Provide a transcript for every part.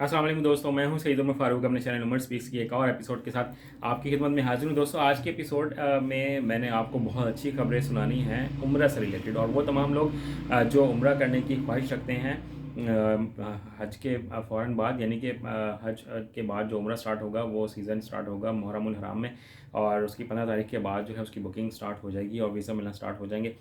अस्सलाम वालेकुम दोस्तों, मैं हूं सईद उमर फारूक अपने चैनल उमर स्पीक्स की एक और एपिसोड के साथ आपकी खिदमत में हाजिर हूं। दोस्तों, आज के एपिसोड में मैंने आपको बहुत अच्छी खबरें सुनानी हैं उम्रा से रिलेटेड, और वो तमाम लोग जो उम्रा करने की ख्वाहिश रखते हैं हज के फ़ौरन बाद, यानी कि हज के बाद जो उम्रा स्टार्ट होगा वो सीज़न स्टार्ट होगा मुहर्रमुल हराम में, और उसकी 15 तारीख के बाद जो है उसकी बुकिंग स्टार्ट हो जाएगी और वीज़ा मिलना स्टार्ट हो जाएंगे।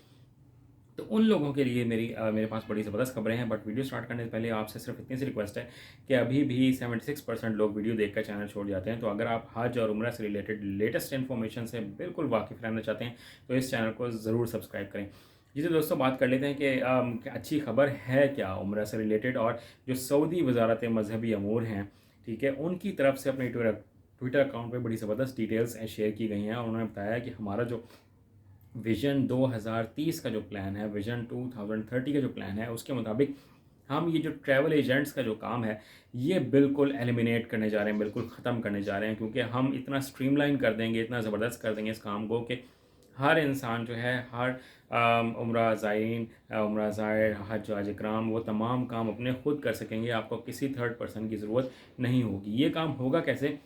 तो उन लोगों के लिए मेरे पास बड़ी ज़बरदस्त खबरें हैं। बट वीडियो स्टार्ट करने से पहले आपसे सिर्फ इतनी सी रिक्वेस्ट है कि अभी भी 76% लोग वीडियो देखकर चैनल छोड़ जाते हैं। तो अगर आप हज और उम्रा से रिलेटेड लेटेस्ट इन्फॉर्मेशन से बिल्कुल वाकिफ़ रहना चाहते हैं तो इस चैनल को ज़रूर सब्सक्राइब करें। जिसे दोस्तों बात कर लेते हैं कि अच्छी खबर है क्या उम्रा से रिलेटेड, और जो सऊदी वजारत मजहबी अमूर हैं, ठीक है, उनकी तरफ से अपने ट्विटर अकाउंट पे बड़ी ज़बरदस्त डिटेल्स शेयर की गई हैं। और उन्होंने बताया कि हमारा जो विज़न 2030 का जो प्लान है, विज़न 2030 का जो प्लान है, उसके मुताबिक हम ये जो ट्रैवल एजेंट्स का जो काम है ये बिल्कुल एलिमिनेट करने जा रहे हैं, बिल्कुल ख़त्म करने जा रहे हैं, क्योंकि हम इतना स्ट्रीमलाइन कर देंगे, इतना ज़बरदस्त कर देंगे इस काम को कि हर इंसान जो है, हर उम्रा ज़ायरीन, उम्रा ज़ायर, हज हज इकराम, वो तमाम काम अपने खुद कर सकेंगे। आपको किसी थर्ड पर्सन की ज़रूरत नहीं होगी। ये काम होगा कैसे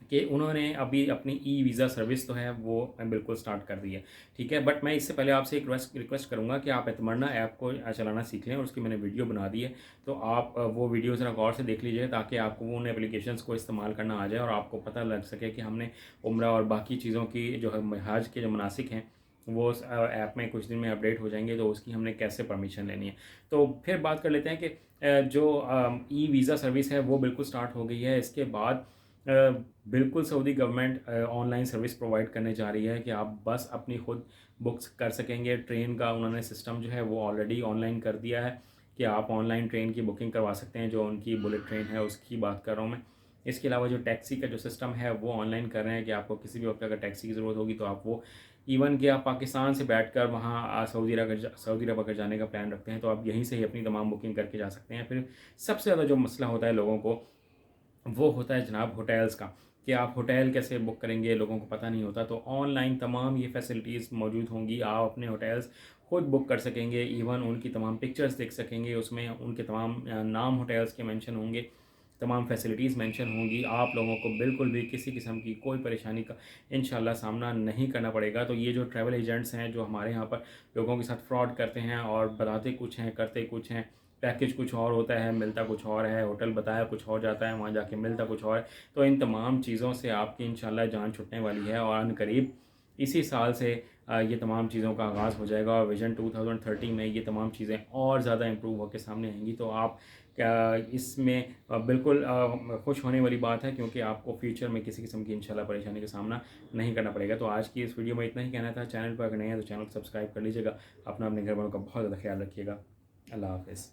कि उन्होंने अभी अपनी ई वीज़ा सर्विस तो है वो बिल्कुल स्टार्ट कर दी है, ठीक है। बट मैं इससे पहले आपसे एक रिक्वेस्ट करूँगा कि आप एतमरना ऐप को चलाना सीख लें, और उसकी मैंने वीडियो बना दी है। तो आप वो वीडियो ज़रा गौर से देख लीजिए ताकि आपको वो उन एप्लीकेशंस को इस्तेमाल करना आ जाए और आपको पता लग सके कि हमने उम्रा और बाकी चीज़ों की जो है हज के जो मनासिक हैं वो उस ऐप में कुछ दिन में अपडेट हो जाएंगे, तो उसकी हमने कैसे परमिशन लेनी है। तो फिर बात कर लेते हैं कि जो ई वीज़ा सर्विस है वो बिल्कुल स्टार्ट हो गई है। इसके बाद बिल्कुल Saudi government online service provide करने जा रही है कि आप बस अपनी खुद बुक्स कर सकेंगे। ट्रेन का उन्होंने सिस्टम जो है वो ऑलरेडी ऑनलाइन कर दिया है कि आप ऑनलाइन ट्रेन की बुकिंग करवा सकते हैं। जो उनकी बुलेट ट्रेन है उसकी बात कर रहा हूँ मैं। इसके अलावा जो टैक्सी का जो सिस्टम है वो ऑनलाइन कर रहे हैं कि आपको किसी भी वक्त अगर टैक्सी की ज़रूरत होगी तो आप वो, इवन कि आप पाकिस्तान से बैठकर वहाँ सऊदी अरब अगर जाने का प्लान रखते हैं तो आप यहीं से ही अपनी तमाम बुकिंग करके जा सकते हैं। फिर सबसे ज़्यादा जो मसला होता है लोगों को वो होता है जनाब होटल्स का, कि आप होटल कैसे बुक करेंगे, लोगों को पता नहीं होता। तो ऑनलाइन तमाम ये फैसिलिटीज़ मौजूद होंगी। आप अपने होटल्स खुद बुक कर सकेंगे, इवन उनकी तमाम पिक्चर्स देख सकेंगे, उसमें उनके तमाम नाम होटल्स के मेंशन होंगे, तमाम फैसिलिटीज़ मेंशन होंगी। आप लोगों को बिल्कुल भी किसी किस्म की कोई परेशानी का इंशाल्लाह सामना नहीं करना पड़ेगा। तो ये जो ट्रैवल एजेंट्स हैं जो हमारे यहाँ पर लोगों के साथ फ्रॉड करते हैं और बताते कुछ हैं करते कुछ हैं, पैकेज कुछ और होता है मिलता कुछ और है, होटल बताया कुछ और जाता है, वहाँ जाके मिलता कुछ और है। तो इन तमाम चीज़ों से आपकी इंशाल्लाह जान छुटने वाली है, और अनकरीब इसी साल से ये तमाम चीज़ों का आगाज़ हो जाएगा, और विज़न 2030 में ये तमाम चीज़ें और ज़्यादा इम्प्रूव होकर सामने आएंगी। तो आप इसमें बिल्कुल खुश होने वाली बात है, क्योंकि आपको फ्यूचर में किसी किस्म की इंशाल्लाह परेशानी का सामना नहीं करना पड़ेगा। तो आज की इस वीडियो में इतना ही कहना था। चैनल पर अगर नए हैं तो चैनल को सब्सक्राइब कर लीजिएगा। अपने घर वालों का बहुत ज़्यादा ख्याल रखिएगा। अल्लाह हाफ़िज़।